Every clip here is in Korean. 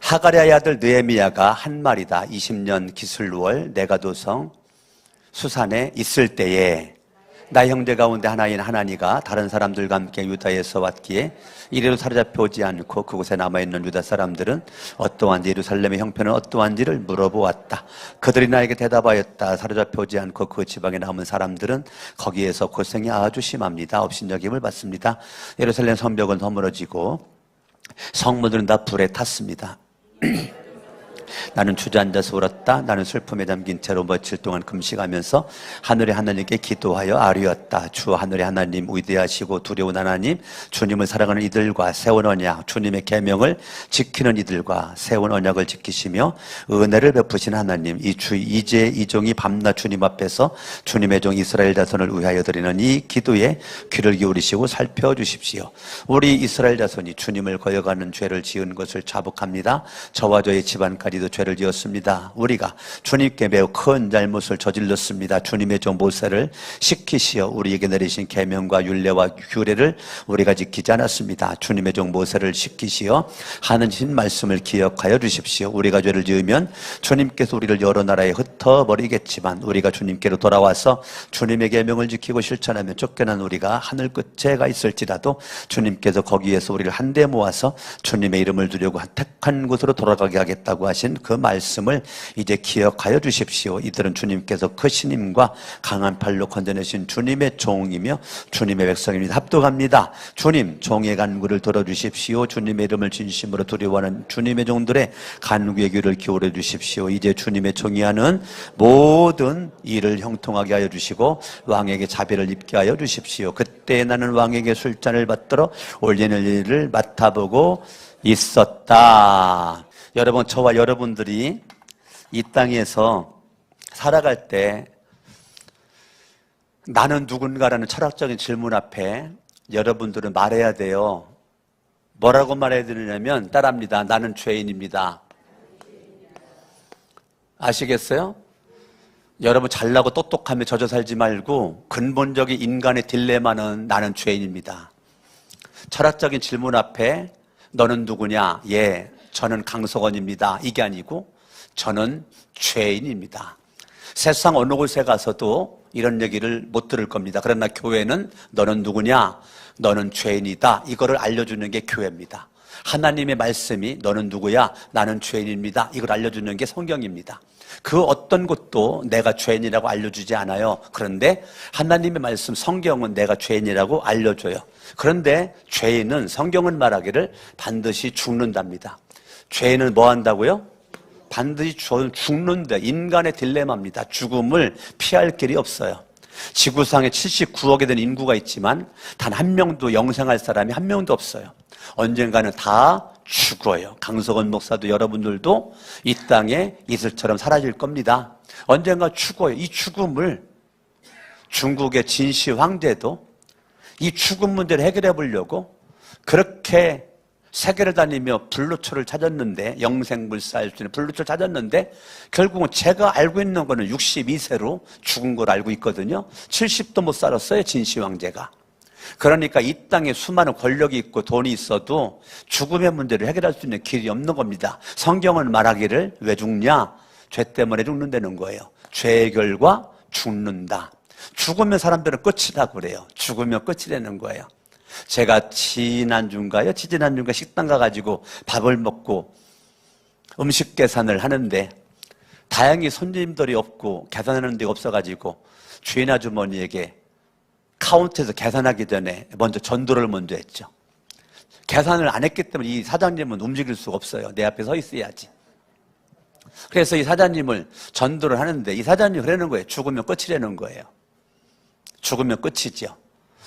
하가랴의 아들 느헤미야가 한 말이다. 20년 기슬월 내가 도성 수산에 있을 때에 나 형제 가운데 하나인 하나니가 다른 사람들과 함께 유다에서 왔기에 이래로 사로잡혀 오지 않고 그곳에 남아있는 유다 사람들은 어떠한지 예루살렘의 형편은 어떠한지를 물어보았다. 그들이 나에게 대답하였다. 사로잡혀 오지 않고 그 지방에 남은 사람들은 거기에서 고생이 아주 심합니다. 업신여김을 받습니다. 예루살렘 성벽은 허물어지고 성문들은 다 불에 탔습니다. 나는 주저앉아서 울었다. 나는 슬픔에 잠긴 채로 며칠 동안 금식하면서 하늘의 하나님께 기도하여 아뢰었다. 주 하늘의 하나님, 위대하시고 두려운 하나님, 주님을 사랑하는 이들과 세운 언약, 주님의 계명을 지키는 이들과 세운 언약을 지키시며 은혜를 베푸신 하나님, 이제 이 종이 밤낮 주님 앞에서 주님의 종 이스라엘 자손을 위하여 드리는 이 기도에 귀를 기울이시고 살펴주십시오. 우리 이스라엘 자손이 주님을 거역하는 죄를 지은 것을 자복합니다. 저와 저의 집안까지도 죄를 지었습니다. 우리가 주님께 매우 큰 잘못을 저질렀습니다. 주님의 종 모세를 시키시어 우리에게 내리신 계명과 율례와 규례를 우리가 지키지 않았습니다. 주님의 종 모세를 시키시어 하는 말씀을 기억하여 주십시오. 우리가 죄를 지으면 주님께서 우리를 여러 나라에 흩어버리겠지만 우리가 주님께로 돌아와서 주님의 계명을 지키고 실천하면 쫓겨난 우리가 하늘 끝에 가 있을지라도 주님께서 거기에서 우리를 한데 모아서 주님의 이름을 두려고 택한 곳으로 돌아가게 하겠다고 하신 그 말씀을 이제 기억하여 주십시오. 이들은 주님께서 크신 힘과 강한 팔로 건져내신 주님의 종이며 주님의 백성입니다. 합독합니다. 주님, 종의 간구를 들어주십시오. 주님의 이름을 진심으로 두려워하는 주님의 종들의 간구의 귀를 기울여 주십시오. 이제 주님의 종이 하는 모든 일을 형통하게 하여 주시고 왕에게 자비를 입게 하여 주십시오. 그때 나는 왕에게 술잔을 받들어 올리는 일을 맡아보고 있었다. 여러분, 저와 여러분들이 이 땅에서 살아갈 때 나는 누군가라는 철학적인 질문 앞에 여러분들은 말해야 돼요. 뭐라고 말해야 되느냐면 따라합니다. 나는 죄인입니다. 아시겠어요? 여러분, 잘나고 똑똑하며 젖어 살지 말고 근본적인 인간의 딜레마는 나는 죄인입니다. 철학적인 질문 앞에 너는 누구냐? 예, 저는 강석원입니다. 이게 아니고 저는 죄인입니다. 세상 어느 곳에 가서도 이런 얘기를 못 들을 겁니다. 그러나 교회는 너는 누구냐? 너는 죄인이다. 이거를 알려주는 게 교회입니다. 하나님의 말씀이 너는 누구야? 나는 죄인입니다. 이걸 알려주는 게 성경입니다. 그 어떤 것도 내가 죄인이라고 알려주지 않아요. 그런데 하나님의 말씀 성경은 내가 죄인이라고 알려줘요. 그런데 죄인은 성경은 말하기를 반드시 죽는답니다. 죄인은 뭐 한다고요? 반드시 죽는다. 인간의 딜레마입니다. 죽음을 피할 길이 없어요. 지구상에 79억에 대한 인구가 있지만 단 한 명도 영생할 사람이 한 명도 없어요. 언젠가는 다 죽어요. 강석원 목사도 여러분들도 이 땅에 이슬처럼 사라질 겁니다. 언젠가 죽어요. 이 죽음을 중국의 진시 황제도 이 죽음 문제를 해결해 보려고 그렇게 세계를 다니며 불로초를 찾았는데, 영생불사일 수 있는 불로초를 찾았는데 결국은 제가 알고 있는 거는 62세로 죽은 걸 알고 있거든요. 70도 못 살았어요, 진시 황제가. 그러니까 이 땅에 수많은 권력이 있고 돈이 있어도 죽음의 문제를 해결할 수 있는 길이 없는 겁니다. 성경은 말하기를 왜 죽냐? 죄 때문에 죽는다는 거예요. 죄의 결과 죽는다. 죽으면 사람들은 끝이라고 그래요. 죽으면 끝이라는 거예요. 제가 지난주인가 식당 가가지고 밥을 먹고 음식 계산을 하는데 다행히 손님들이 없고 계산하는 데가 없어가지고 주인 아주머니에게 카운터에서 계산하기 전에 먼저 전도를 먼저 했죠. 계산을 안 했기 때문에 이 사장님은 움직일 수가 없어요. 내 앞에 서 있어야지. 그래서 이 사장님을 전도를 하는데 이 사장님이 그러는 거예요. 죽으면 끝이라는 거예요. 죽으면 끝이죠.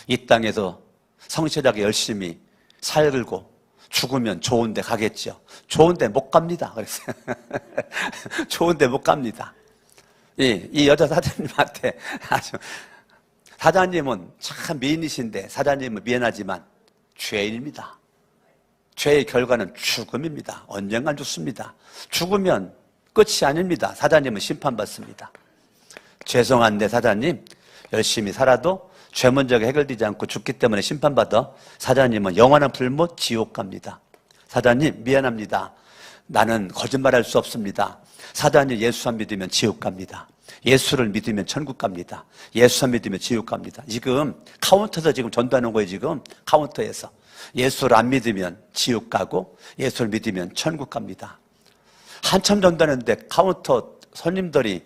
이 땅에서 성실하게 열심히 살고 죽으면 좋은 데 가겠죠. 좋은 데 못 갑니다. 그랬어요. 좋은 데 못 갑니다. 이 여자 사장님한테 아주, 사장님은 참 미인이신데 사장님은 미안하지만 죄인입니다. 죄의 결과는 죽음입니다. 언젠간 죽습니다. 죽으면 끝이 아닙니다. 사장님은 심판받습니다. 죄송한데 사장님, 열심히 살아도 죄 문제가 해결되지 않고 죽기 때문에 심판받아 사장님은 영원한 불못 지옥 갑니다. 사장님, 미안합니다. 나는 거짓말할 수 없습니다. 사단이 예수 안 믿으면 지옥 갑니다. 예수를 믿으면 천국 갑니다. 예수 안 믿으면 지옥 갑니다. 지금 카운터에서 지금 전도하는 거예요. 지금 카운터에서 예수를 안 믿으면 지옥 가고 예수를 믿으면 천국 갑니다. 한참 전도하는데 카운터 손님들이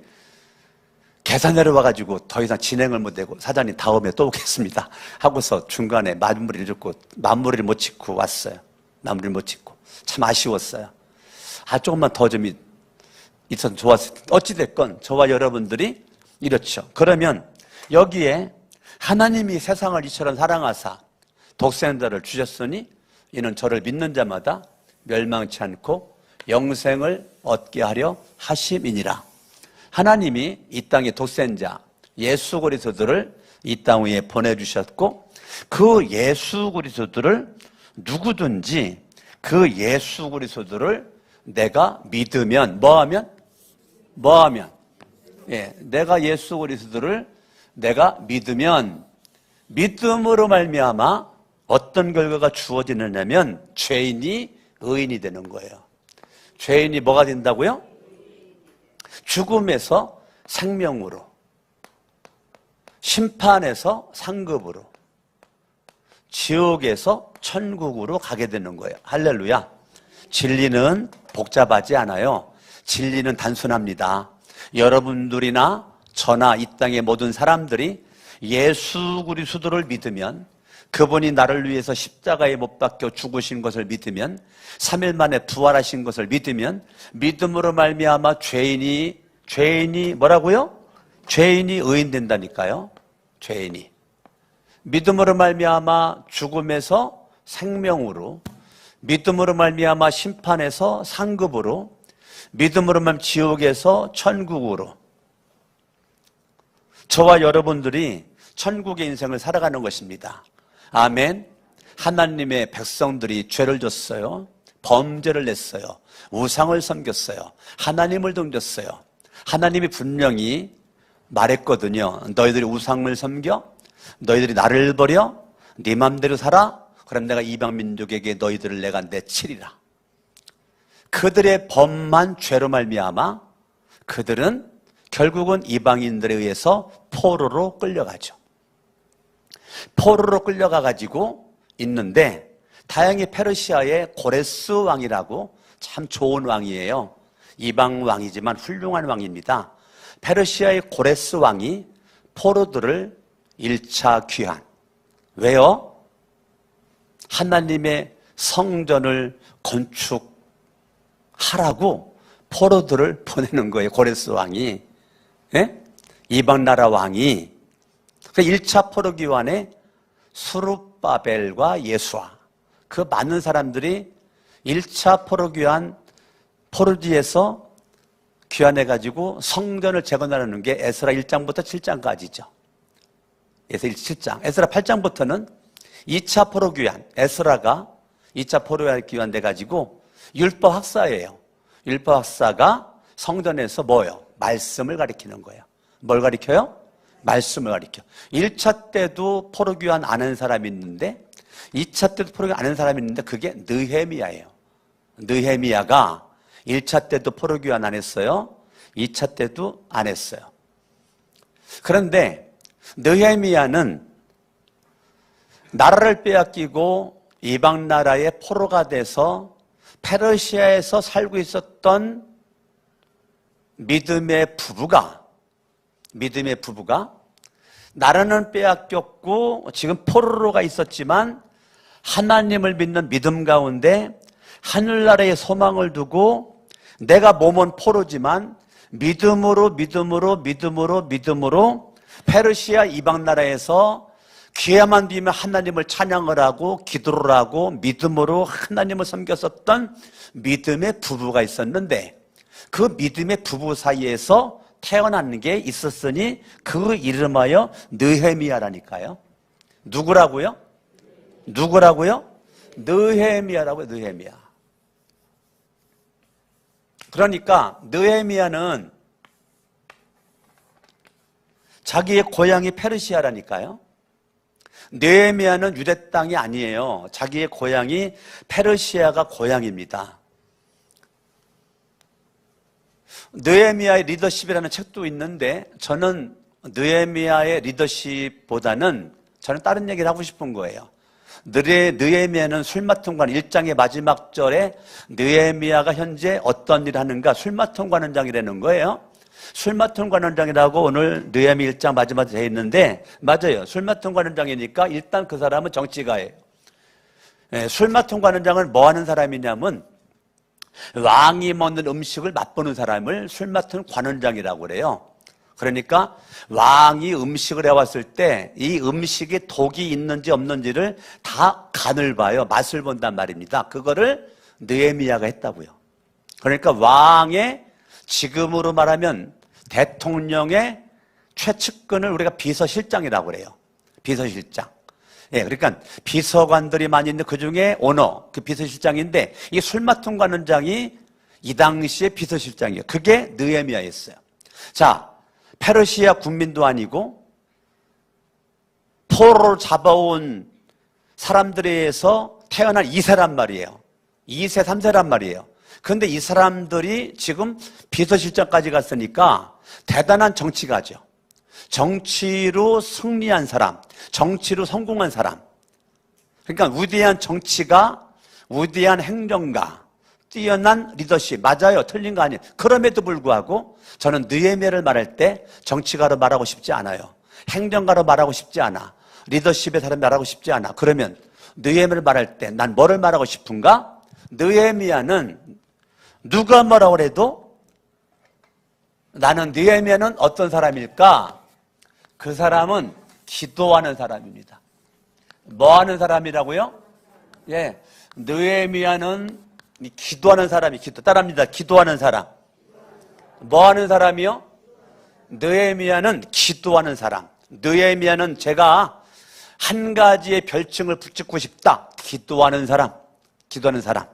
계산 내려와가지고 더 이상 진행을 못하고 사장님 다음에 또 오겠습니다 하고서 중간에 마무리를 짓고 마무리를 못 짓고 왔어요. 마무리를 못 짓고 참 아쉬웠어요. 조금만 더 좀 있어도 좋았을 텐데 어찌됐건 저와 여러분들이 이렇죠. 그러면 여기에 하나님이 세상을 이처럼 사랑하사 독생자를 주셨으니 이는 저를 믿는 자마다 멸망치 않고 영생을 얻게 하려 하심이니라. 하나님이 이 땅의 독생자 예수 그리스도를 이 땅 위에 보내주셨고 그 예수 그리스도를 누구든지 그 예수 그리스도를 내가 믿으면 뭐하면 내가 예수 그리스도를 내가 믿으면 믿음으로 말미암아 어떤 결과가 주어지느냐면 죄인이 의인이 되는 거예요. 죄인이 뭐가 된다고요? 죽음에서 생명으로, 심판에서 상급으로, 지옥에서 천국으로 가게 되는 거예요. 할렐루야. 진리는 복잡하지 않아요. 진리는 단순합니다. 여러분들이나 저나 이 땅의 모든 사람들이 예수 그리스도를 믿으면, 그분이 나를 위해서 십자가에 못 박혀 죽으신 것을 믿으면, 3일 만에 부활하신 것을 믿으면, 믿음으로 말미암아 죄인이 뭐라고요? 죄인이 의인 된다니까요. 죄인이 믿음으로 말미암아 죽음에서 생명으로, 믿음으로 말미암아 심판에서 상급으로, 믿음으로 말미암아 지옥에서 천국으로, 저와 여러분들이 천국의 인생을 살아가는 것입니다. 아멘. 하나님의 백성들이 죄를 졌어요. 범죄를 냈어요. 우상을 섬겼어요. 하나님을 등졌어요. 하나님이 분명히 말했거든요. 너희들이 우상을 섬겨? 너희들이 나를 버려? 네 맘대로 살아? 그럼 내가 이방 민족에게 너희들을 내가 내치리라. 그들의 범한 죄로 말미암아 그들은 결국은 이방인들에 의해서 포로로 끌려가죠. 포로로 끌려가가지고 있는데, 다행히 페르시아의 고레스 왕이라고 참 좋은 왕이에요. 이방 왕이지만 훌륭한 왕입니다. 페르시아의 고레스 왕이 포로들을 1차 귀환. 왜요? 하나님의 성전을 건축하라고 포로들을 보내는 거예요. 고레스 왕이. 예? 이방 나라 왕이. 1차 포로 귀환에 수룹바벨과 예수아, 그 많은 사람들이 1차 포로 귀환 포로지에서 귀환해가지고 성전을 재건하려는 게 에스라 1장부터 7장까지죠. 에스라 7장. 에스라 8장부터는 2차 포로 귀환, 에스라가 2차 포로 귀환 돼가지고 율법 학사예요. 율법 학사가 성전에서 뭐예요? 말씀을 가리키는 거예요. 뭘 가리켜요? 말씀을 가리켜. 1차 때도 포로 귀환 안 한 사람이 있는데, 2차 때도 포로 귀환 안 한 사람이 있는데, 그게 느헤미야예요. 느헤미야가 1차 때도 포로 귀환 안 했어요. 2차 때도 안 했어요. 그런데 느헤미야는 나라를 빼앗기고 이방 나라의 포로가 돼서 페르시아에서 살고 있었던 믿음의 부부가 나라는 빼앗겼고 지금 포로로가 있었지만 하나님을 믿는 믿음 가운데 하늘나라의 소망을 두고, 내가 몸은 포로지만 믿음으로 페르시아 이방 나라에서 기회만 비면 하나님을 찬양을 하고 기도를 하고 믿음으로 하나님을 섬겼었던 믿음의 부부가 있었는데, 그 믿음의 부부 사이에서 태어난 게 있었으니 그 이름하여 느헤미야라니까요. 누구라고요? 느헤미야라고요. 느헤미야. 그러니까 느헤미야는 자기의 고향이 페르시아라니까요. 느헤미야는 유대 땅이 아니에요. 자기의 고향이 페르시아가 고향입니다. 느헤미야의 리더십이라는 책도 있는데 저는 느헤미야의 리더십보다는 저는 다른 얘기를 하고 싶은 거예요. 느헤미야는 술 맡은 관원 1장의 마지막 절에 느헤미야가 현재 어떤 일을 하는가 술 맡은 관원장이라는 거예요. 술 맡은 관원장이라고 오늘 느헤미야 1장 마지막에 되어 있는데 맞아요. 술 맡은 관원장이니까 일단 그 사람은 정치가예요. 술 맡은 관원장은 뭐 하는 사람이냐면 왕이 먹는 음식을 맛보는 사람을 술 맡은 관원장이라고 그래요. 그러니까 왕이 음식을 해왔을 때 이 음식에 독이 있는지 없는지를 다 간을 봐요. 맛을 본단 말입니다. 그거를 느헤미야가 했다고요. 그러니까 왕의 지금으로 말하면 대통령의 최측근을 우리가 비서실장이라고 그래요. 비서실장. 예, 그러니까 비서관들이 많이 있는데 그 중에 오너, 그 비서실장인데 이 술 맡은 관원장이 이 당시에 비서실장이에요. 그게 느헤미야였어요. 자, 페르시아 군민도 아니고 포로를 잡아온 사람들에서 태어난 2세란 말이에요. 2세, 3세란 말이에요. 그런데 이 사람들이 지금 비서실장까지 갔으니까 대단한 정치가죠. 정치로 승리한 사람, 정치로 성공한 사람. 그러니까 위대한 정치가, 위대한 행정가, 뛰어난 리더십. 맞아요. 틀린 거 아니에요. 그럼에도 불구하고 저는 느헤미야를 말할 때 정치가로 말하고 싶지 않아요. 행정가로 말하고 싶지 않아. 리더십의 사람 말하고 싶지 않아. 그러면 느헤미야를 말할 때 난 뭐를 말하고 싶은가? 느헤미야는 누가 뭐라고 해도 나는 느헤미야는 어떤 사람일까? 그 사람은 기도하는 사람입니다. 뭐 하는 사람이라고요? 예, 느헤미야는 기도하는 사람이 따라합니다. 기도하는 사람. 뭐 하는 사람이요? 느헤미야는 기도하는 사람. 느헤미야는 제가 한 가지의 별칭을 붙이고 싶다. 기도하는 사람. 기도하는 사람.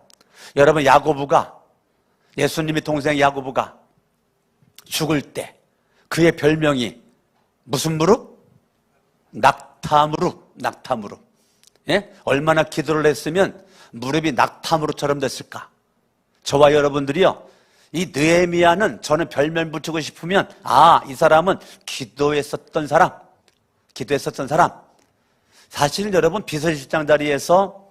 여러분 야고보가 예수님의 동생 야고보가 죽을 때 그의 별명이 무슨 무릎? 낙타무릎. 낙타무릎. 예? 얼마나 기도를 했으면 무릎이 낙타무릎처럼 됐을까? 저와 여러분들이요. 이 느헤미야는 저는 별명 붙이고 싶으면 이 사람은 기도했었던 사람. 기도했었던 사람. 사실 여러분 비서실장 자리에서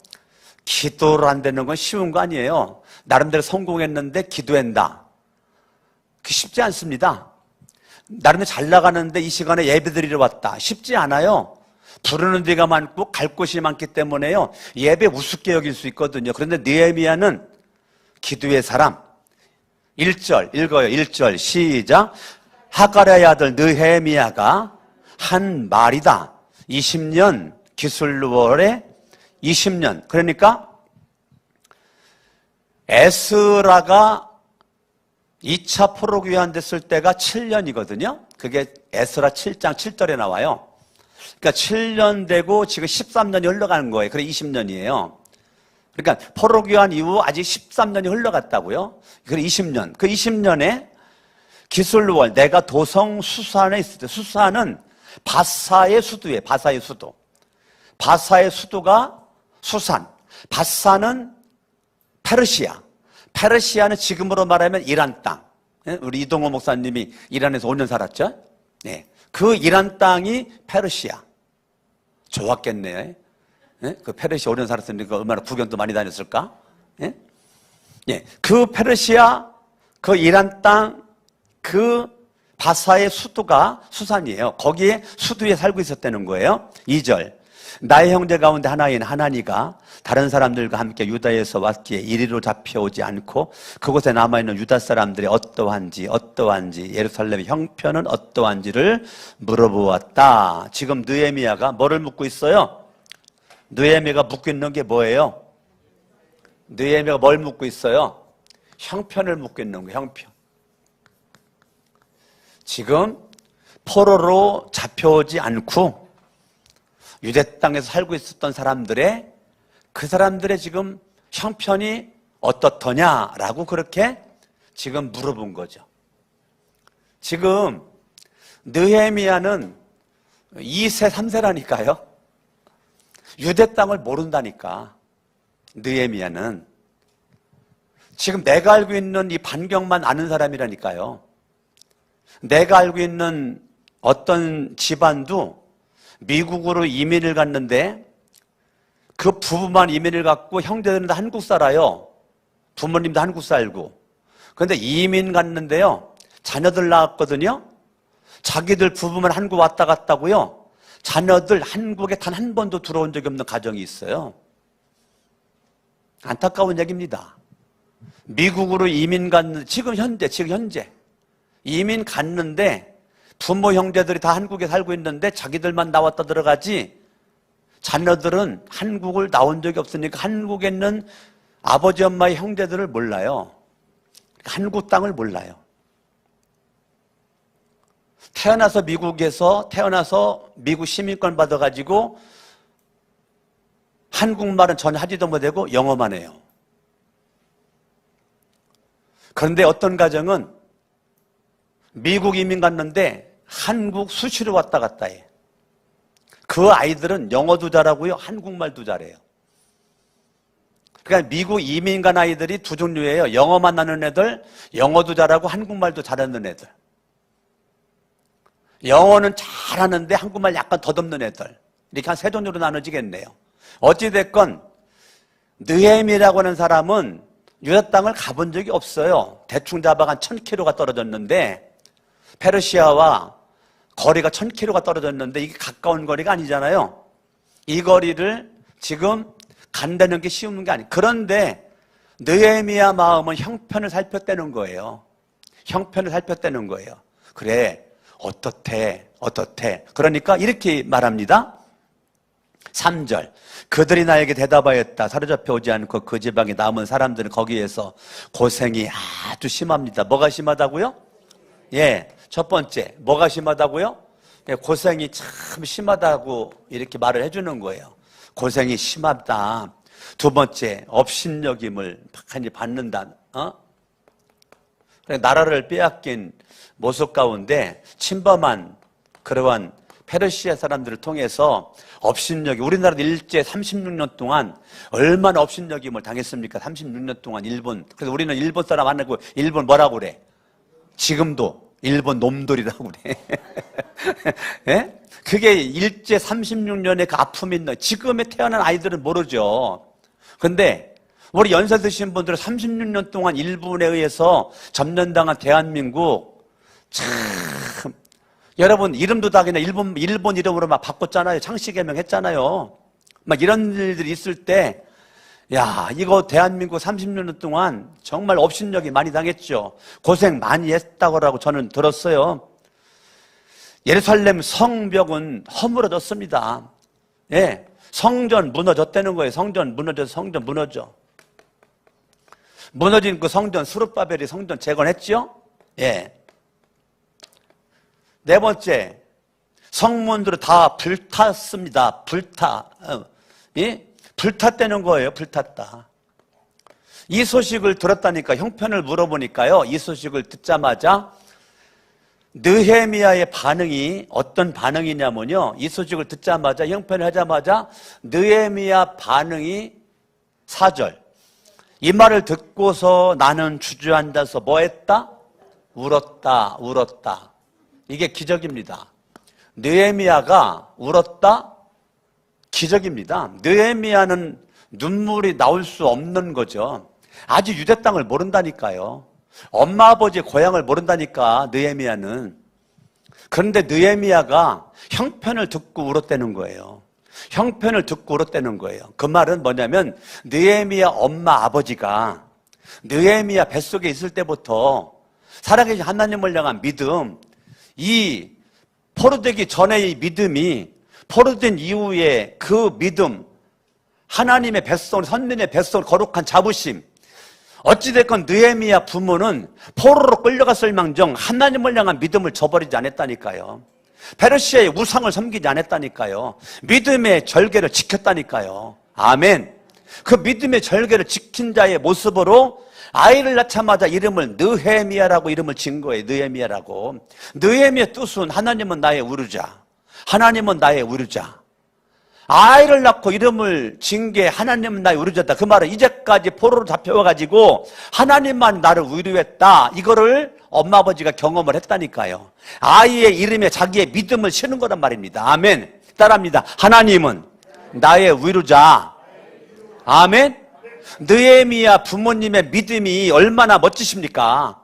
기도를 안 되는 건 쉬운 거 아니에요. 나름대로 성공했는데 기도한다. 그 쉽지 않습니다. 나름대로 잘 나가는데 이 시간에 예배드리러 왔다. 쉽지 않아요. 부르는 데가 많고 갈 곳이 많기 때문에요. 예배 우습게 여길 수 있거든요. 그런데 느헤미야는 기도의 사람. 1절 읽어요. 1절 시작. 하가랴의 아들 느헤미야가 한 말이다. 20년 기슬루월에 20년. 그러니까 에스라가 2차 포로귀환 됐을 때가 7년이거든요. 그게 에스라 7장 7절에 나와요. 그러니까 7년 되고 지금 13년이 흘러가는 거예요. 그래 20년이에요. 그러니까 포로귀환 이후 아직 13년이 흘러갔다고요. 그래 20년. 그 20년에 기슬루월 내가 도성 수산에 있을 때 수산은 바사의 수도예요. 바사의 수도. 바사의 수도가 수산. 바사는 페르시아. 페르시아는 지금으로 말하면 이란 땅. 우리 이동호 목사님이 이란에서 5년 살았죠. 네. 그 이란 땅이 페르시아. 좋았겠네. 네? 그 페르시아 5년 살았으니까 얼마나 구경도 많이 다녔을까? 네? 네. 그 페르시아, 그 이란 땅, 그 바사의 수도가 수산이에요. 거기에 수도에 살고 있었다는 거예요. 2절. 나의 형제 가운데 하나인 하나니가 다른 사람들과 함께 유다에서 왔기에 이리로 잡혀오지 않고 그곳에 남아있는 유다 사람들이 어떠한지 예루살렘의 형편은 어떠한지를 물어보았다. 지금 느헤미야가 뭐를 묻고 있어요? 느헤미야가 묻고 있는 게 뭐예요? 느헤미야가 뭘 묻고 있어요? 형편을 묻고 있는 거예요. 형편. 지금 포로로 잡혀오지 않고 유대 땅에서 살고 있었던 사람들의 그 사람들의 지금 형편이 어떻더냐라고 그렇게 지금 물어본 거죠. 지금 느헤미야는 2세, 3세라니까요. 유대 땅을 모른다니까. 느헤미야는 지금 내가 알고 있는 이 반경만 아는 사람이라니까요. 내가 알고 있는 어떤 집안도 미국으로 이민을 갔는데 그 부부만 이민을 갔고 형제들은 다 한국 살아요. 부모님도 한국 살고. 그런데 이민 갔는데요. 자녀들 낳았거든요. 자기들 부부만 한국 왔다 갔다고요. 자녀들 한국에 단 한 번도 들어온 적이 없는 가정이 있어요. 안타까운 얘기입니다. 미국으로 이민 갔는데 지금 현재 이민 갔는데 부모 형제들이 다 한국에 살고 있는데 자기들만 나왔다 들어가지 자녀들은 한국을 나온 적이 없으니까 한국에 있는 아버지 엄마의 형제들을 몰라요. 한국 땅을 몰라요. 태어나서 미국 시민권 받아가지고 한국말은 전혀 하지도 못하고 영어만 해요. 그런데 어떤 가정은 미국 이민 갔는데 한국 수시로 왔다 갔다 해. 그 아이들은 영어도 잘하고요. 한국말도 잘해요. 그러니까 미국 이민 간 아이들이 두 종류예요. 영어만 하는 애들, 영어도 잘하고 한국말도 잘하는 애들. 영어는 잘하는데 한국말 약간 덧없는 애들. 이렇게 한 세 종류로 나눠지겠네요. 어찌됐건 느헤미라고 하는 사람은 유다 땅을 가본 적이 없어요. 대충 잡아 한 1000km가 떨어졌는데 페르시아와 거리가 1000km가 떨어졌는데 이게 가까운 거리가 아니잖아요. 이 거리를 지금 간다는 게 쉬운 게 아니에요. 그런데 느헤미야 마음은 형편을 살폈다는 거예요. 형편을 살폈다는 거예요. 그래, 어떻대. 그러니까 이렇게 말합니다. 3절. 그들이 나에게 대답하였다. 사로잡혀 오지 않고 그 지방에 남은 사람들은 거기에서 고생이 아주 심합니다. 뭐가 심하다고요? 예, 첫 번째, 뭐가 심하다고요? 예, 고생이 참 심하다고 이렇게 말을 해주는 거예요. 고생이 심하다. 두 번째, 업신여김을 많이 받는다. 나라를 빼앗긴 모습 가운데 침범한 그러한 페르시아 사람들을 통해서 업신여김, 우리나라도 일제 36년 동안 얼마나 업신여김을 당했습니까? 36년 동안 일본. 그래서 우리는 일본 사람 안 하고 일본 뭐라고 그래? 지금도 일본 놈들이라고 그래. 예? 그게 일제 36년의 그 아픔이 있나. 지금에 태어난 아이들은 모르죠. 근데 우리 연세 드신 분들은 36년 동안 일본에 의해서 점령당한 대한민국 참 여러분 이름도 다 그냥 일본 이름으로 막 바꿨잖아요. 창씨개명 했잖아요. 막 이런 일들이 있을 때 야, 이거 대한민국 30년 동안 정말 업신여기 많이 당했죠. 고생 많이 했다고 저는 들었어요. 예루살렘 성벽은 허물어졌습니다. 예, 성전 무너졌다는 거예요. 성전 무너져. 무너진 그 성전, 수르바벨이 성전 재건했죠? 예. 네 번째, 성문들을 다 불탔습니다. 예? 불탔다는 거예요. 불탔다. 이 소식을 들었다니까 형편을 물어보니까요. 이 소식을 듣자마자 느헤미야의 반응이 어떤 반응이냐면요. 이 소식을 듣자마자 형편을 하자마자 느헤미야 반응이 4절. 이 말을 듣고서 나는 주저앉아서 뭐 했다? 울었다. 이게 기적입니다. 느헤미야가 울었다? 기적입니다. 느헤미야는 눈물이 나올 수 없는 거죠. 아직 유대 땅을 모른다니까요. 엄마 아버지의 고향을 모른다니까 느헤미야는. 그런데 느헤미야가 형편을 듣고 울었다는 거예요. 형편을 듣고 울었다는 거예요. 그 말은 뭐냐면 느헤미야 엄마 아버지가 느헤미야 뱃속에 있을 때부터 살아계신 하나님을 향한 믿음, 이 포로되기 전의 이 믿음이 포로된 이후에 그 믿음, 하나님의 백성, 선민의 백성 거룩한 자부심, 어찌됐건 느헤미야 부모는 포로로 끌려갔을 망정 하나님을 향한 믿음을 저버리지 않았다니까요. 페르시아의 우상을 섬기지 않았다니까요. 믿음의 절개를 지켰다니까요. 아멘. 그 믿음의 절개를 지킨 자의 모습으로 아이를 낳자마자 이름을 느헤미야라고 이름을 지은 거예요. 느헤미야라고. 느헤미야의 뜻은 하나님은 나의 우르자. 하나님은 나의 우르자. 아이를 낳고 이름을 진 게 하나님은 나의 위로자다. 그 말은 이제까지 포로로 잡혀와가지고 하나님만 나를 위로했다. 이거를 엄마 아버지가 경험을 했다니까요. 아이의 이름에 자기의 믿음을 실은 거란 말입니다. 아멘. 따라합니다. 하나님은 나의 위로자. 아멘. 느헤미야 부모님의 믿음이 얼마나 멋지십니까?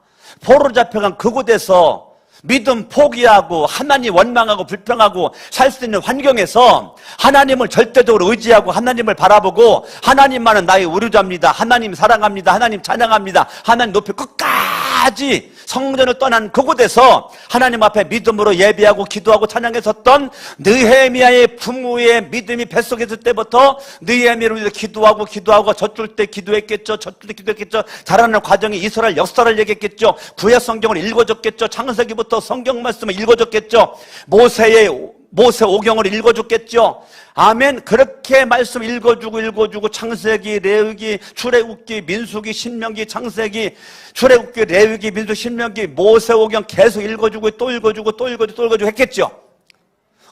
포로로 잡혀간 그곳에서 믿음 포기하고 하나님 원망하고 불평하고 살 수 있는 환경에서 하나님을 절대적으로 의지하고 하나님을 바라보고 하나님만은 나의 위로자입니다. 하나님 사랑합니다. 하나님 찬양합니다. 하나님 높이 끝까지 성전을 떠난 그곳에서 하나님 앞에 믿음으로 예배하고 기도하고 찬양했었던 느헤미야의 부모의 믿음이 뱃속에 있을 때부터 느헤미야를 위해서 기도하고 젖줄 때 기도했겠죠. 젖줄 때 기도했겠죠. 자라는 과정에 이스라엘 역사를 얘기했겠죠. 구약 성경을 읽어줬겠죠. 창세기부터 성경 말씀을 읽어줬겠죠. 모세 오경을 읽어줬겠죠. 아멘. 그렇게 말씀 읽어주고 창세기, 레위기, 출애굽기, 민수기, 신명기, 창세기, 출애굽기, 레위기, 민수기, 신명기, 모세 오경 계속 읽어주고 또 읽어주고 했겠죠.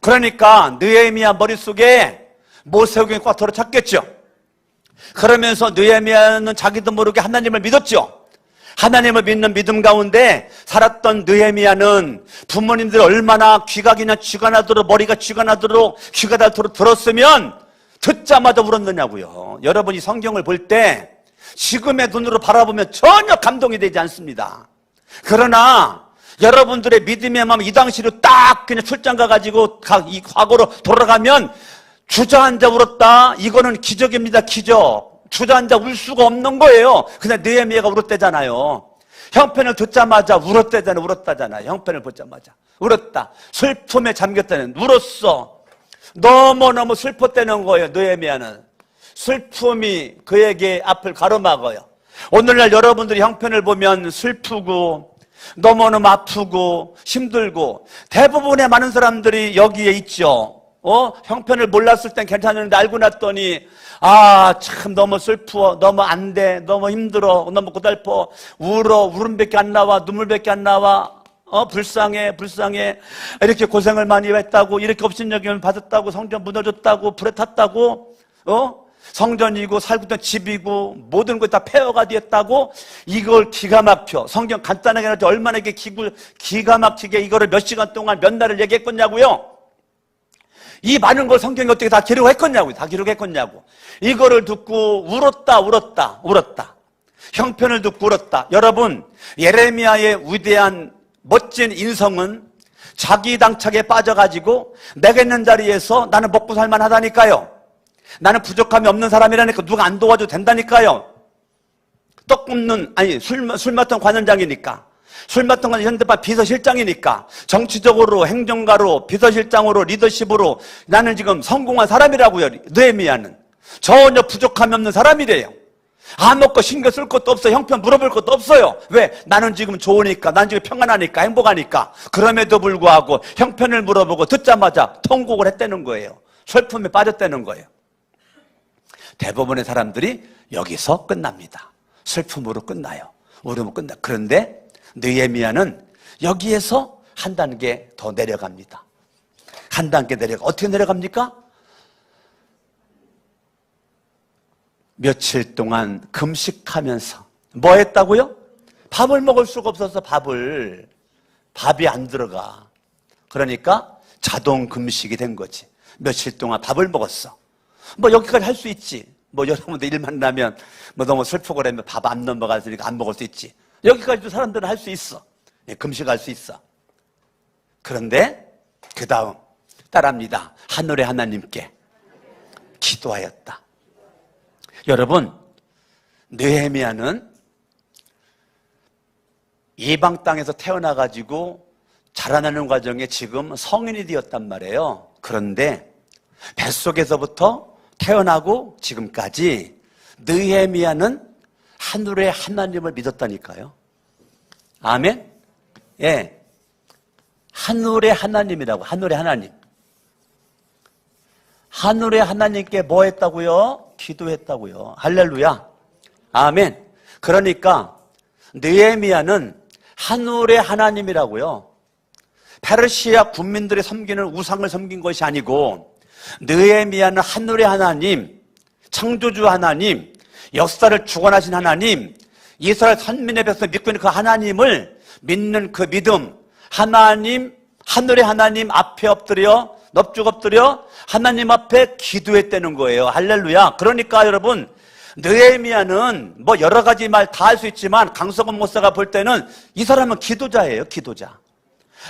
그러니까 느헤미야 머릿속에 모세 오경이 꽉 들어찼겠죠. 그러면서 느헤미야는 자기도 모르게 하나님을 믿었죠. 하나님을 믿는 믿음 가운데 살았던 느헤미야는 부모님들이 얼마나 귀가 나도록 머리가 쥐가 나도록 귀가 닳도록 들었으면 듣자마자 울었느냐고요. 여러분이 성경을 볼 때 지금의 눈으로 바라보면 전혀 감동이 되지 않습니다. 그러나 여러분들의 믿음의 마음 이 당시로 딱 그냥 출장 가가지고 이 과거로 돌아가면 주저앉아 울었다. 이거는 기적입니다. 기적. 주저앉아 울 수가 없는 거예요. 그냥 느헤미야가 울었대잖아요. 형편을 듣자마자 울었다잖아요. 형편을 보자마자 울었다. 슬픔에 잠겼다는 울었어. 너무너무 슬펐다는 거예요. 느헤미야는 슬픔이 그에게 앞을 가로막아요. 오늘날 여러분들이 형편을 보면 슬프고 너무너무 아프고 힘들고 대부분의 많은 사람들이 여기에 있죠. 형편을 몰랐을 땐 괜찮은데 알고 났더니 참 너무 슬퍼, 너무 안 돼, 너무 힘들어, 너무 고달퍼, 울음밖에 안 나와, 눈물밖에 안 나와, 불쌍해, 이렇게 고생을 많이 했다고, 이렇게 업신여김을 받았다고, 성전 무너졌다고, 불에 탔다고, 성전이고 살고 있던 집이고 모든 것 다 폐허가 되었다고. 이걸 기가 막혀 성경 간단하게 할 때 얼마나 이게 기가 막히게 이거를 몇 시간 동안 몇 날을 얘기했겠냐고요. 이 많은 걸 성경이 어떻게 다 기록했겠냐고. 이거를 듣고 울었다. 형편을 듣고 울었다. 여러분, 예레미야의 위대한 멋진 인성은 자기 당착에 빠져가지고 내가 있는 자리에서 나는 먹고 살만하다니까요. 나는 부족함이 없는 사람이라니까. 누가 안 도와줘도 된다니까요. 술 맡던 관원장이니까, 술 맡던 건 현대판 비서실장이니까, 정치적으로 행정가로 비서실장으로 리더십으로 나는 지금 성공한 사람이라고요. 느헤미야는 전혀 부족함이 없는 사람이래요. 아무것도 신경 쓸 것도 없어요. 형편 물어볼 것도 없어요. 왜? 나는 지금 좋으니까, 난 지금 평안하니까, 행복하니까. 그럼에도 불구하고 형편을 물어보고 듣자마자 통곡을 했다는 거예요. 슬픔에 빠졌다는 거예요. 대부분의 사람들이 여기서 끝납니다. 슬픔으로 끝나요. 울음으로 끝나. 그런데 느헤미야는 여기에서 한 단계 더 내려갑니다. 한 단계 어떻게 내려갑니까? 며칠 동안 금식하면서 뭐 했다고요? 밥을 먹을 수가 없어서 밥이 안 들어가. 그러니까 자동 금식이 된 거지. 며칠 동안 밥을 먹었어. 여기까지 할 수 있지. 여러분들 일 만나면 너무 슬프고 그러면 밥 안 넘어갔으니까 안 먹을 수 있지. 여기까지도 사람들은 할 수 있어. 금식할 수 있어. 그런데 그 다음 따라합니다. 하늘의 하나님께 기도하였다. 여러분, 느헤미야는 이방 땅에서 태어나가지고 자라나는 과정에 지금 성인이 되었단 말이에요. 그런데 뱃속에서부터 태어나고 지금까지 느헤미야는 하늘의 하나님을 믿었다니까요. 아멘? 예. 하늘의 하나님이라고. 하늘의 하나님. 하늘의 하나님께 뭐 했다고요? 기도했다고요. 할렐루야. 아멘. 그러니까 느헤미야는 하늘의 하나님이라고요. 페르시아 군민들이 섬기는 우상을 섬긴 것이 아니고 느헤미야는 하늘의 하나님, 창조주 하나님, 역사를 주관하신 하나님, 이스라엘 선민의 백성 믿고 있는 그 하나님을 믿는 그 믿음, 하나님, 하늘의 하나님 앞에 엎드려, 넙죽 엎드려 하나님 앞에 기도했다는 거예요. 할렐루야. 그러니까 여러분, 느헤미야는 뭐 여러 가지 말 다 할 수 있지만 강성원 목사가 볼 때는 이 사람은 기도자예요. 기도자.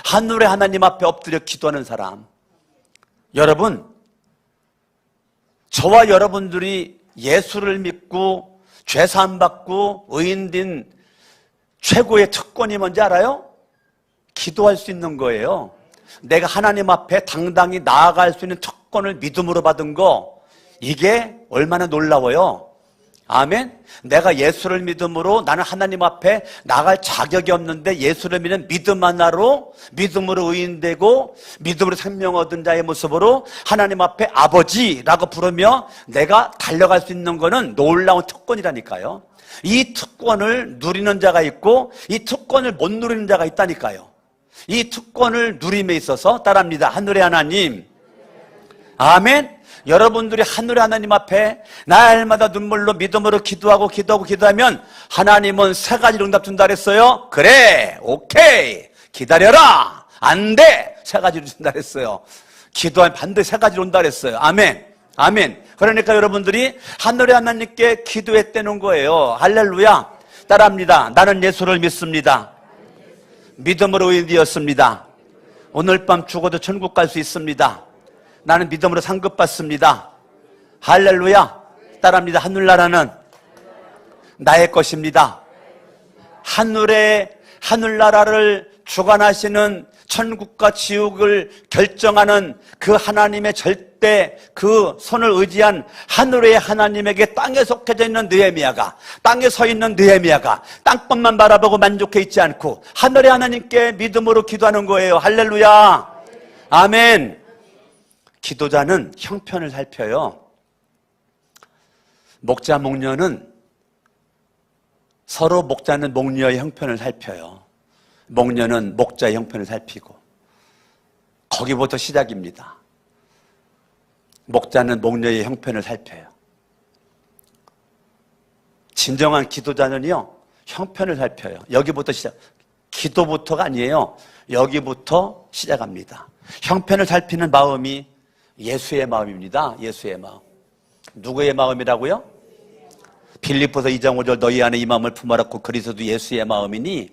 하늘의 하나님 앞에 엎드려 기도하는 사람. 여러분, 저와 여러분들이 예수를 믿고 죄사함 받고 의인된 최고의 특권이 뭔지 알아요? 기도할 수 있는 거예요. 내가 하나님 앞에 당당히 나아갈 수 있는 특권을 믿음으로 받은 거, 이게 얼마나 놀라워요. 아멘. 내가 예수를 믿음으로 나는 하나님 앞에 나갈 자격이 없는데 예수를 믿는 믿음 하나로 믿음으로 의인되고 믿음으로 생명 얻은 자의 모습으로 하나님 앞에 아버지라고 부르며 내가 달려갈 수 있는 거는 놀라운 특권이라니까요. 이 특권을 누리는 자가 있고 이 특권을 못 누리는 자가 있다니까요. 이 특권을 누림에 있어서 따라합니다. 하늘의 하나님. 아멘. 여러분들이 하늘의 하나님 앞에 날마다 눈물로 믿음으로 기도하면 하나님은 세 가지로 응답 준다 그랬어요. 그래, 오케이, 기다려라, 안 돼, 세 가지로 준다 그랬어요. 기도하면 반드시 세 가지로 온다 그랬어요. 아멘. 아멘. 그러니까 여러분들이 하늘의 하나님께 기도했다는 거예요. 할렐루야. 따라합니다. 나는 예수를 믿습니다. 믿음으로 의인되었습니다. 오늘 밤 죽어도 천국 갈 수 있습니다. 나는 믿음으로 상급받습니다. 할렐루야. 따라합니다. 하늘나라는 나의 것입니다. 하늘나라를 주관하시는 천국과 지옥을 결정하는 그 하나님의 절대 그 손을 의지한 하늘의 하나님에게 땅에 속해져 있는 느헤미야가, 땅에 서 있는 느헤미야가 땅끝만 바라보고 만족해 있지 않고 하늘의 하나님께 믿음으로 기도하는 거예요. 할렐루야. 아멘. 기도자는 형편을 살펴요. 목자, 목녀는 서로 목자는 목녀의 형편을 살펴요. 목녀는 목자의 형편을 살피고 거기부터 시작입니다. 목자는 목녀의 형편을 살펴요. 진정한 기도자는요, 형편을 살펴요. 여기부터 시작. 기도부터가 아니에요. 여기부터 시작합니다. 형편을 살피는 마음이 예수의 마음입니다. 예수의 마음. 누구의 마음이라고요? 빌립보서 2장 5절 너희 안에 이 마음을 품어라고 그리스도 예수의 마음이니,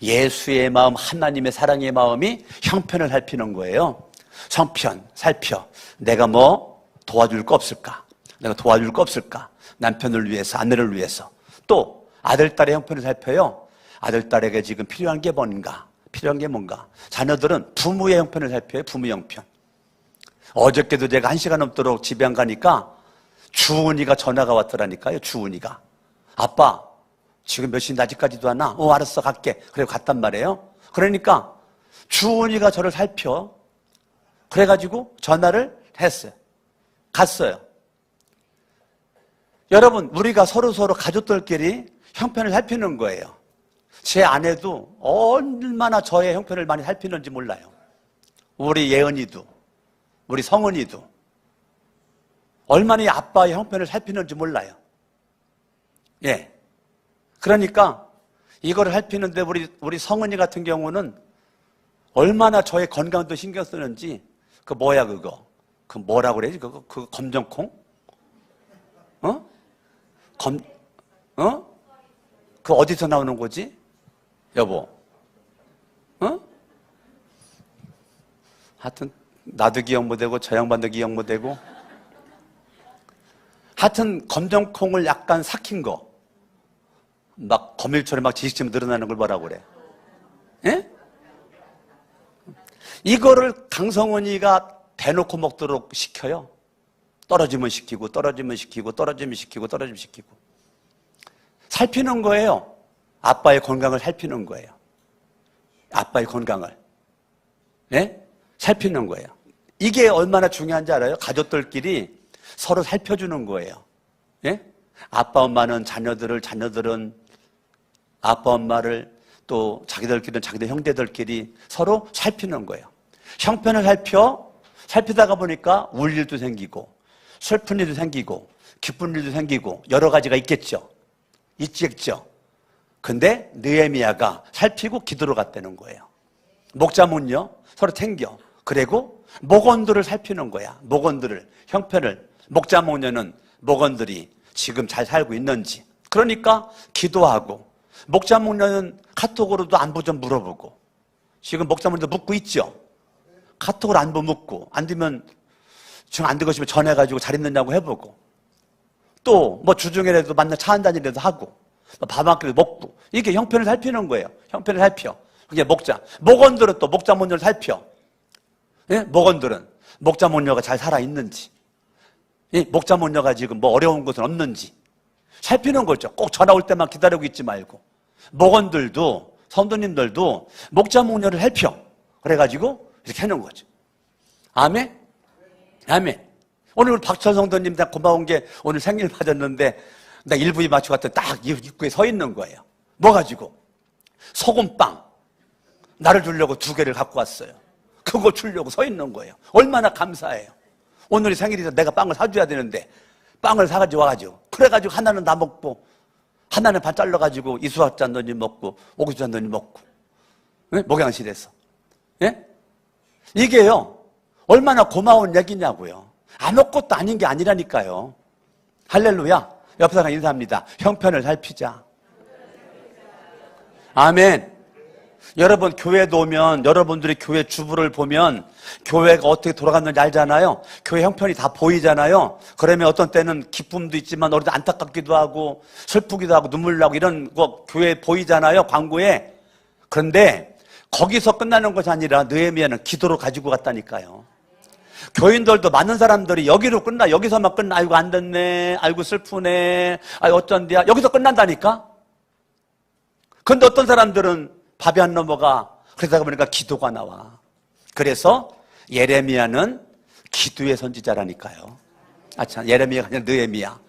예수의 마음, 하나님의 사랑의 마음이 형편을 살피는 거예요. 성편 살펴. 내가 뭐 도와줄 거 없을까? 내가 도와줄 거 없을까? 남편을 위해서, 아내를 위해서. 또 아들딸의 형편을 살펴요. 아들딸에게 지금 필요한 게 뭔가? 필요한 게 뭔가? 자녀들은 부모의 형편을 살펴요. 부모의 형편. 어저께도 제가 1시간 넘도록 집에 안 가니까 주은이가 전화가 왔더라니까요. 주은이가. 아빠, 지금 몇 시인데 아직까지도 안 와? 알았어, 갈게. 그래 갔단 말이에요. 그러니까 주은이가 저를 살펴. 그래가지고 전화를 했어요. 갔어요. 여러분, 우리가 서로 가족들끼리 형편을 살피는 거예요. 제 아내도 얼마나 저의 형편을 많이 살피는지 몰라요. 우리 예은이도, 우리 성은이도 얼마나 이 아빠의 형편을 살피는지 몰라요. 예. 그러니까 이거를 살피는데 우리 성은이 같은 경우는 얼마나 저의 건강도 신경 쓰는지, 그 뭐야 그거? 그 뭐라고 그래야지? 그 검정콩? 그 어디서 나오는 거지? 여보. 하여튼 나도 기억 못하고 저 양반도 기억 못하고, 하여튼 검정콩을 약간 삭힌 거, 막 거밀처럼 막 지식점 늘어나는 걸 뭐라고 그래? 예? 이거를 강성원이가 대놓고 먹도록 시켜요. 떨어지면 시키고 떨어지면 시키고 떨어지면 시키고 떨어지면 시키고. 살피는 거예요. 아빠의 건강을 살피는 거예요. 아빠의 건강을. 예? 살피는 거예요. 이게 얼마나 중요한지 알아요? 가족들끼리 서로 살펴주는 거예요. 예? 아빠 엄마는 자녀들은 아빠 엄마를, 또 자기들 형제들끼리 서로 살피는 거예요. 형편을 살펴 살피다가 보니까 울 일도 생기고 슬픈 일도 생기고 기쁜 일도 생기고 여러 가지가 있겠죠. 있겠죠. 근데 느헤미야가 살피고 기도로 갔다는 거예요. 목자문요 서로 챙겨. 그리고 목원들을 살피는 거야. 목원들을, 형편을. 목자문녀는 목원들이 지금 잘 살고 있는지. 그러니까 기도하고, 목자문녀는 카톡으로도 안부 좀 물어보고, 지금 목자문녀도 묻고 있죠. 카톡으로 안부 묻고, 안 되면 지금 안 되고 싶으면 전해가지고 잘 있느냐고 해보고, 또 뭐 주중에라도 만나 차 한잔이라도 하고, 밥 한 끼라도 먹고, 이게 형편을 살피는 거예요. 형편을 살펴. 그게 목원들은 또 목자문녀를 살펴. 예? 목원들은 목자문녀가 잘 살아있는지, 예? 목자문녀가 지금 뭐 어려운 것은 없는지 살피는 거죠. 꼭 전화 올 때만 기다리고 있지 말고. 목원들도, 성도님들도 목자문녀를 살펴. 그래가지고 이렇게 하는 거죠. 아멘? 아멘. 오늘 우리 박철 성도님, 나 고마운 게 오늘 생일 맞았는데, 나 일부에 맞춰 갔더니 딱 입구에 서 있는 거예요. 뭐 가지고? 소금빵. 나를 주려고 2개를 갖고 왔어요. 그거 주려고 서 있는 거예요. 얼마나 감사해요. 오늘이 생일이라 내가 빵을 사줘야 되는데, 빵을 사가지고 와가지고, 그래가지고 하나는 나 먹고, 하나는 반 잘라가지고 이수학 잔돈이 먹고, 오규 잔돈이 먹고, 네? 목양실에서. 예? 이게요, 얼마나 고마운 얘기냐고요. 아무것도 아닌 게 아니라니까요. 할렐루야. 옆 사람 인사합니다. 형편을 살피자. 아멘. 여러분 교회도 오면, 여러분들이 교회 주부를 보면 교회가 어떻게 돌아갔는지 알잖아요. 교회 형편이 다 보이잖아요. 그러면 어떤 때는 기쁨도 있지만 어디도 안타깝기도 하고 슬프기도 하고 눈물 나고 이런 거 교회에 보이잖아요, 광고에. 그런데 거기서 끝나는 것이 아니라 느헤미야는 기도로 가지고 갔다니까요. 교인들도 많은 사람들이 여기로 끝나, 여기서만 끝나. 아이고 안 됐네, 아이고 슬프네, 아이고 어쩐디야, 여기서 끝난다니까. 그런데 어떤 사람들은 밥이 안 넘어가. 그러다 보니까 기도가 나와. 그래서 예레미야는 기도의 선지자라니까요. 아, 참, 예레미야가 아니라 느헤미야.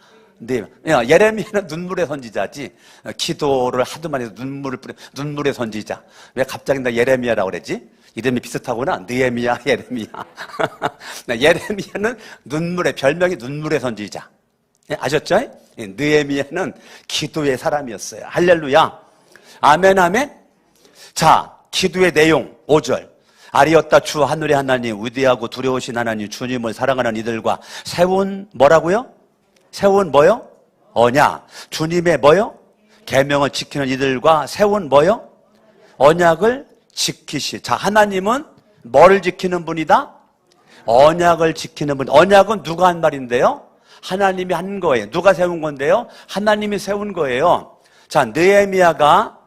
예레미야는 눈물의 선지자지, 기도를 하도 많이 해서 눈물을 뿌려, 눈물의 선지자. 왜 갑자기 나 예레미야라고 그랬지? 이름이 비슷하구나. 느헤미야, 예레미야. 예레미야는 눈물의, 별명이 눈물의 선지자. 아셨죠? 느헤미야는 기도의 사람이었어요. 할렐루야. 아멘, 아멘. 자, 기도의 내용 5절. 아리었다 주 하늘의 하나님, 위대하고 두려우신 하나님, 주님을 사랑하는 이들과 세운 뭐라고요? 세운 뭐요? 언약. 주님의 뭐요? 계명을 지키는 이들과 세운 뭐요? 언약을 지키시. 자, 하나님은 뭐를 지키는 분이다? 언약을 지키는 분. 언약은 누가 한 말인데요? 하나님이 한 거예요. 누가 세운 건데요? 하나님이 세운 거예요. 자, 느헤미야가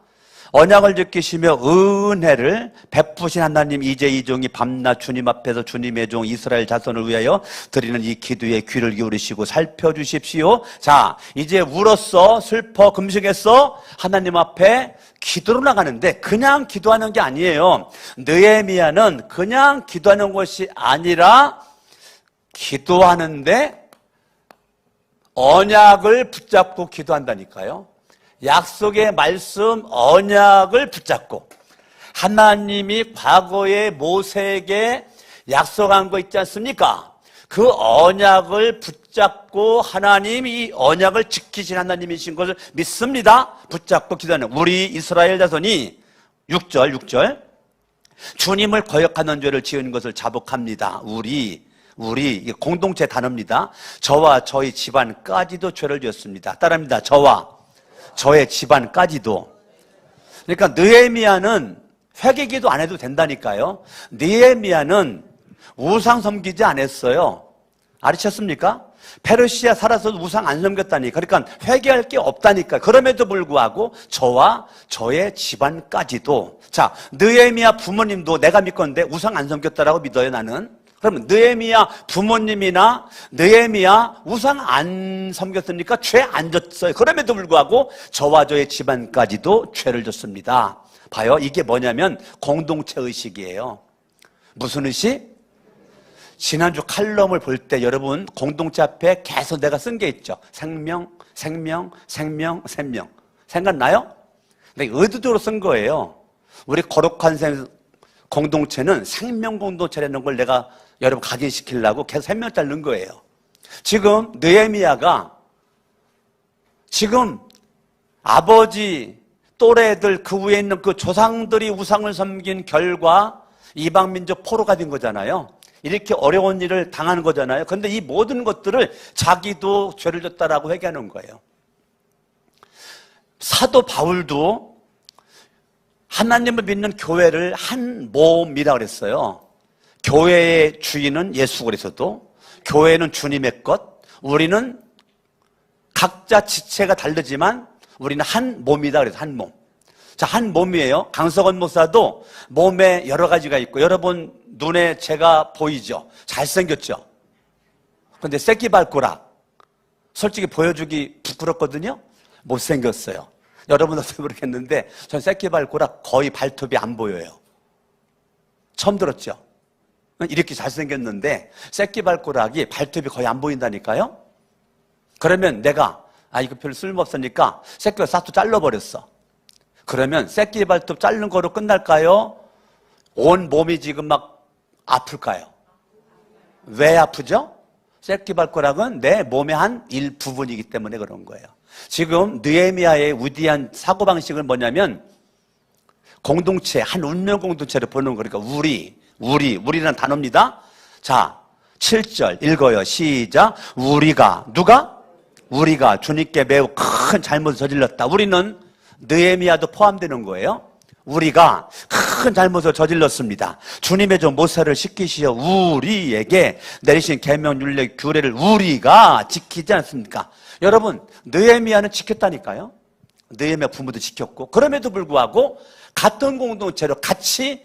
언약을 지키시며 은혜를 베푸신 하나님, 이제 이 종이 밤낮 주님 앞에서 주님의 종 이스라엘 자손을 위하여 드리는 이 기도에 귀를 기울이시고 살펴주십시오. 자, 이제 울었어, 슬퍼, 금식했어, 하나님 앞에 기도로 나가는데 그냥 기도하는 게 아니에요. 느헤미야는 그냥 기도하는 것이 아니라 기도하는데 언약을 붙잡고 기도한다니까요. 약속의 말씀, 언약을 붙잡고, 하나님이 과거에 모세에게 약속한 거 있지 않습니까? 그 언약을 붙잡고 하나님이 언약을 지키신 하나님이신 것을 믿습니다. 붙잡고 기도하는 우리 이스라엘 자손이 6절 주님을 거역하는 죄를 지은 것을 자복합니다. 우리 공동체 단어입니다. 저와 저희 집안까지도 죄를 지었습니다. 따라합니다. 저와 저의 집안까지도. 그러니까 느헤미야는 회개기도 안 해도 된다니까요. 느헤미야는 우상 섬기지 않았어요. 알으셨습니까? 페르시아 살아서도 우상 안 섬겼다니까. 그러니까 회개할 게 없다니까. 그럼에도 불구하고 저와 저의 집안까지도. 자, 느헤미야 부모님도 내가 믿건데 우상 안 섬겼다라고 믿어요, 나는. 그러면 느헤미야 부모님이나 느헤미야 우상 안 섬겼으니까 죄 안 졌어요. 그럼에도 불구하고 저와 저의 집안까지도 죄를 졌습니다. 봐요. 이게 뭐냐면 공동체 의식이에요. 무슨 의식? 지난주 칼럼을 볼 때 여러분 공동체 앞에 계속 내가 쓴 게 있죠. 생명. 생각나요? 내가 의도적으로 쓴 거예요. 우리 거룩한 공동체는 생명 공동체라는 걸 내가 여러분 각인시키려고 계속 3명짜리 넣은 거예요. 지금 느헤미야가 지금 아버지 또래들 그 위에 있는 그 조상들이 우상을 섬긴 결과 이방민족 포로가 된 거잖아요. 이렇게 어려운 일을 당하는 거잖아요. 그런데 이 모든 것들을 자기도 죄를 졌다라고 회개하는 거예요. 사도 바울도 하나님을 믿는 교회를 한 몸이라고 그랬어요. 교회의 주인은 예수 그리스도, 교회는 주님의 것, 우리는 각자 지체가 다르지만 우리는 한 몸이다 그래서 한 몸. 자, 한 몸이에요. 강석원 목사도 몸에 여러 가지가 있고, 여러분 눈에 제가 보이죠? 잘생겼죠? 근데 새끼발가락 솔직히 보여주기 부끄럽거든요? 못생겼어요. 여러분 어떻게 모르겠는데 전 새끼발가락 거의 발톱이 안 보여요. 처음 들었죠? 이렇게 잘생겼는데 새끼발가락이 발톱이 거의 안 보인다니까요? 그러면 내가 이거 별로 쓸모없으니까 새끼발 싹 잘라버렸어. 그러면 새끼발톱 자른 거로 끝날까요? 온 몸이 지금 막 아플까요? 왜 아프죠? 새끼발가락은 내 몸의 한 일부분이기 때문에 그런 거예요. 지금 느헤미야의 위대한 사고방식은 뭐냐면 공동체, 한 운명 공동체를 보는 거니까 우리라는 단어입니다. 자, 7절 읽어요. 시작. 누가? 우리가 주님께 매우 큰 잘못을 저질렀다. 우리는 느헤미야도 포함되는 거예요. 우리가 큰 잘못을 저질렀습니다. 주님의 종 모세를 시키시어 우리에게 내리신 계명 율례 규례를 우리가 지키지 않습니까? 여러분, 느헤미야는 지켰다니까요. 느헤미야 부모도 지켰고, 그럼에도 불구하고 같은 공동체로 같이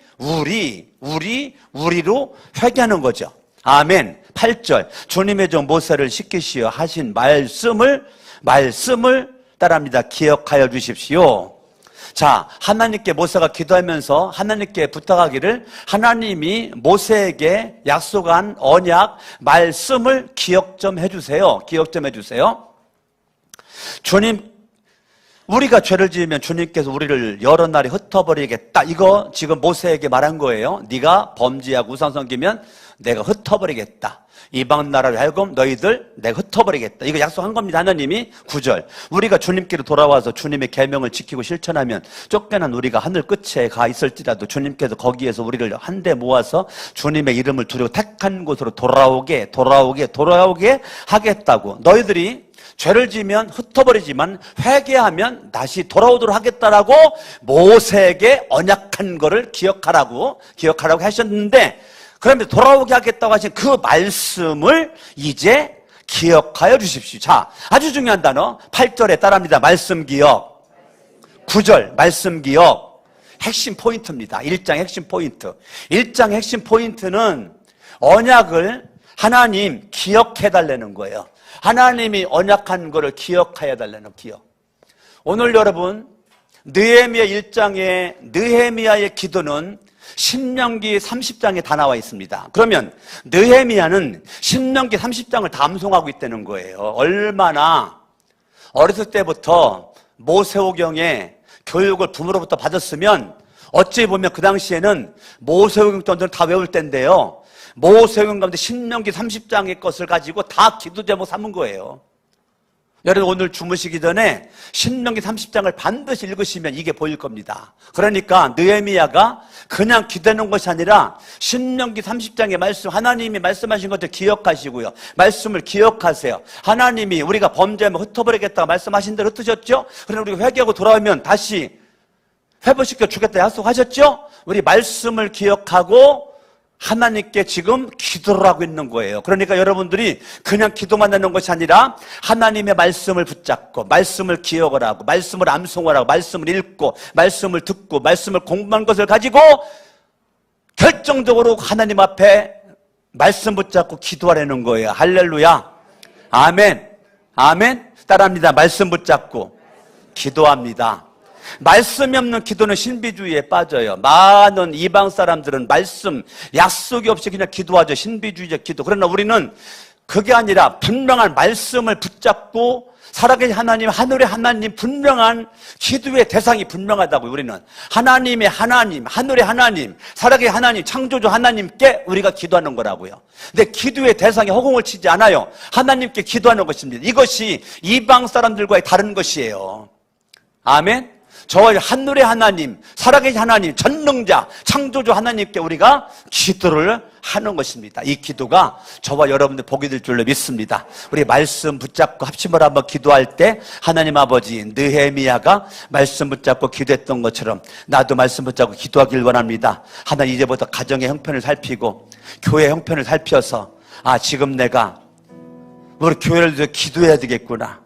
우리로 회개하는 거죠. 아멘. 8절 주님의 종 모세를 시키시어 하신 말씀을 따라합니다. 기억하여 주십시오. 자, 하나님께 모세가 기도하면서 하나님께 부탁하기를 하나님이 모세에게 약속한 언약 말씀을 기억 좀 해주세요. 주님, 우리가 죄를 지으면 주님께서 우리를 여러 날에 흩어버리겠다. 이거 지금 모세에게 말한 거예요. 네가 범죄하고 우상 섬기면 내가 흩어버리겠다. 이방 나라를 하여금 너희들 내가 흩어버리겠다. 이거 약속한 겁니다. 하나님이. 9절 우리가 주님께로 돌아와서 주님의 계명을 지키고 실천하면 쫓겨난 우리가 하늘 끝에 가 있을지라도 주님께서 거기에서 우리를 한데 모아서 주님의 이름을 두려고 택한 곳으로 돌아오게 하겠다고. 너희들이 죄를 지으면 흩어버리지만 회개하면 다시 돌아오도록 하겠다라고 모세에게 언약한 거를 기억하라고 하셨는데, 그러면 돌아오게 하겠다고 하신 그 말씀을 이제 기억하여 주십시오. 자, 아주 중요한 단어 8절에 따라합니다. 말씀 기억. 9절 말씀 기억. 핵심 포인트입니다. 1장 핵심 포인트. 1장 핵심 포인트는 언약을 하나님 기억해달라는 거예요. 하나님이 언약한 거를 기억해야 달라는 기억. 오늘 여러분 느헤미야 1장의 느헤미야의 기도는 신명기 30장에 다 나와 있습니다. 그러면 느헤미야는 신명기 30장을 다 암송하고 있다는 거예요. 얼마나 어렸을 때부터 모세오경의 교육을 부모로부터 받았으면 어찌 보면 그 당시에는 모세오경 정도는 다 외울 때인데요, 모세오경 가운데 신명기 30장의 것을 가지고 다 기도 제목 삼은 거예요. 여러분 오늘 주무시기 전에 신명기 30장을 반드시 읽으시면 이게 보일 겁니다. 그러니까 느헤미야가 그냥 기도하는 것이 아니라 신명기 30장의 말씀, 하나님이 말씀하신 것들 기억하시고요. 말씀을 기억하세요. 하나님이 우리가 범죄하면 흩어버리겠다고 말씀하신 대로 흩으셨죠? 그러면 우리가 회개하고 돌아오면 다시 회복시켜 주겠다 약속하셨죠? 우리 말씀을 기억하고 하나님께 지금 기도를 하고 있는 거예요. 그러니까 여러분들이 그냥 기도만 하는 것이 아니라 하나님의 말씀을 붙잡고 말씀을 기억을 하고 말씀을 암송을 하고 말씀을 읽고 말씀을 듣고 말씀을 공부한 것을 가지고 결정적으로 하나님 앞에 말씀 붙잡고 기도하라는 거예요. 할렐루야. 아멘. 아멘. 따라합니다. 말씀 붙잡고 기도합니다. 말씀이 없는 기도는 신비주의에 빠져요. 많은 이방 사람들은 말씀, 약속이 없이 그냥 기도하죠. 신비주의적 기도. 그러나 우리는 그게 아니라 분명한 말씀을 붙잡고 살아계신 하나님, 하늘의 하나님, 분명한 기도의 대상이 분명하다고요. 우리는 하나님의 하나님, 하늘의 하나님, 살아계신 하나님, 창조주 하나님께 우리가 기도하는 거라고요. 근데 기도의 대상에 허공을 치지 않아요. 하나님께 기도하는 것입니다. 이것이 이방 사람들과의 다른 것이에요. 아멘. 저 하늘의 하나님, 살아계신 하나님, 전능자, 창조주 하나님께 우리가 기도를 하는 것입니다. 이 기도가 저와 여러분들 복이 될 줄로 믿습니다. 우리 말씀 붙잡고 합심을 한번 기도할 때 하나님 아버지, 느헤미야가 말씀 붙잡고 기도했던 것처럼 나도 말씀 붙잡고 기도하길 원합니다. 하나님, 이제부터 가정의 형편을 살피고 교회 형편을 살펴서 지금 내가 우리 교회를 위해서 기도해야 되겠구나.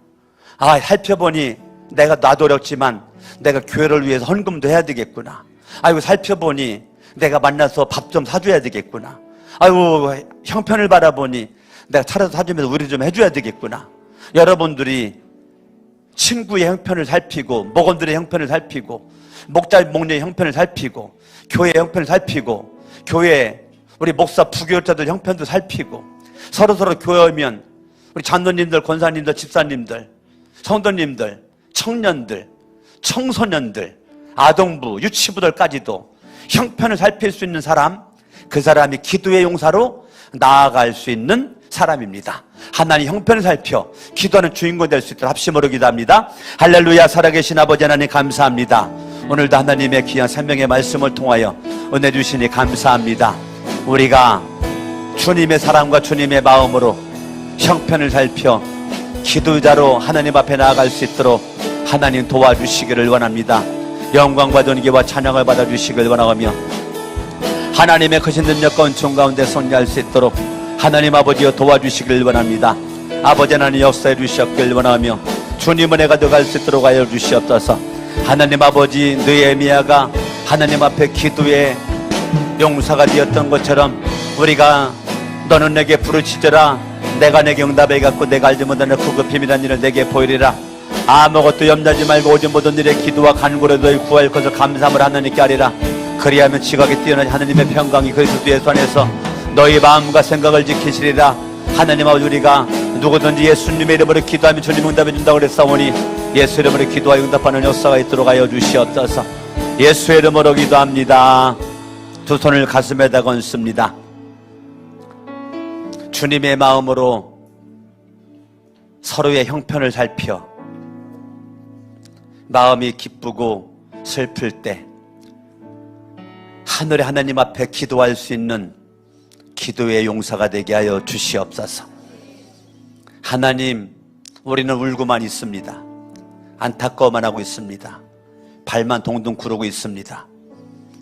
살펴보니 내가 나도 어렵지만 내가 교회를 위해서 헌금도 해야 되겠구나. 아이고, 살펴보니 내가 만나서 밥 좀 사줘야 되겠구나. 아이고, 형편을 바라보니 내가 차려서 사주면서 우리 좀 해줘야 되겠구나. 여러분들이 친구의 형편을 살피고, 목원들의 형편을 살피고, 목자 목녀의 형편을 살피고, 교회의 형편을 살피고, 교회 우리 목사 부교육자들 형편도 살피고, 서로서로 교회면 우리 장로님들, 권사님들, 집사님들, 성도님들, 청년들, 청소년들, 아동부, 유치부들까지도 형편을 살필 수 있는 사람, 그 사람이 기도의 용사로 나아갈 수 있는 사람입니다. 하나님 형편을 살펴 기도하는 주인공 될 수 있도록 합심으로 기도합니다. 할렐루야. 살아계신 아버지 하나님 감사합니다. 오늘도 하나님의 귀한 생명의 말씀을 통하여 은혜 주시니 감사합니다. 우리가 주님의 사랑과 주님의 마음으로 형편을 살펴 기도자로 하나님 앞에 나아갈 수 있도록 하나님 도와주시기를 원합니다. 영광과 존귀와 찬양을 받아주시길 원하며 하나님의 크신 능력과 은총 가운데 손대할 수 있도록 하나님 아버지여 도와주시길 원합니다. 아버지 하나님 역사해 주시옵길 원하며 주님 은혜가 들어갈 수 있도록 하여 주시옵소서. 하나님 아버지, 느헤미야가 하나님 앞에 기도의 용사가 되었던 것처럼 우리가 너는 내게 부르짖으라 내가 내게 응답해 갖고 내가 알지 못하는 그 비밀한 일을 내게 보이리라. 아무것도 염려하지 말고 오직 모든 일에 기도와 간구로 너희 구할 것을 감사함을 하나님께 하리라. 그리하면 지각이 뛰어난 하나님의 평강이 그리스도 예수 안에서 너희 마음과 생각을 지키시리라. 하나님 아버지, 우리가 누구든지 예수님의 이름으로 기도하면 주님 응답해 준다고 그랬사오니 예수 이름으로 기도하여 응답하는 역사가 있도록 하여 주시옵소서. 예수의 이름으로 기도합니다. 두 손을 가슴에다 건습니다. 주님의 마음으로 서로의 형편을 살펴 마음이 기쁘고 슬플 때 하늘의 하나님 앞에 기도할 수 있는 기도의 용사가 되게 하여 주시옵소서. 하나님, 우리는 울고만 있습니다. 안타까워만 하고 있습니다. 발만 동동 구르고 있습니다.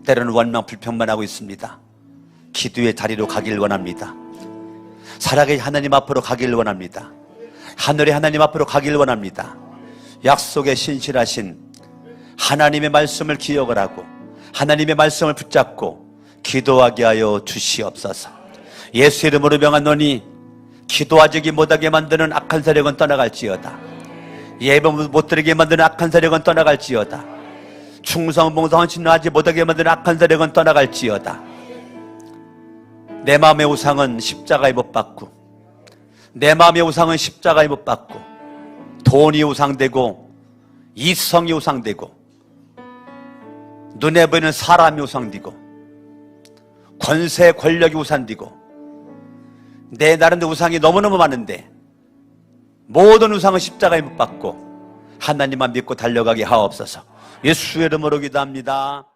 때로는 원망 불평만 하고 있습니다. 기도의 자리로 가길 원합니다. 살아계신 하나님 앞으로 가길 원합니다. 하늘의 하나님 앞으로 가길 원합니다. 약속에 신실하신 하나님의 말씀을 기억을 하고 하나님의 말씀을 붙잡고 기도하게 하여 주시옵소서. 예수 이름으로 명하노니 기도하지 못하게 만드는 악한 세력은 떠나갈지어다. 예배 못 드리게 만드는 악한 세력은 떠나갈지어다. 충성 봉사 헌신을 하지 못하게 만드는 악한 세력은 떠나갈지어다. 내 마음의 우상은 십자가에 못 박고, 내 마음의 우상은 십자가에 못 박고, 돈이 우상되고 이성이 우상되고 눈에 보이는 사람이 우상되고 권세 권력이 우상되고 내 나름대로 우상이 너무너무 많은데 모든 우상은 십자가에 못 박고 하나님만 믿고 달려가게 하옵소서. 예수의 이름으로 기도합니다.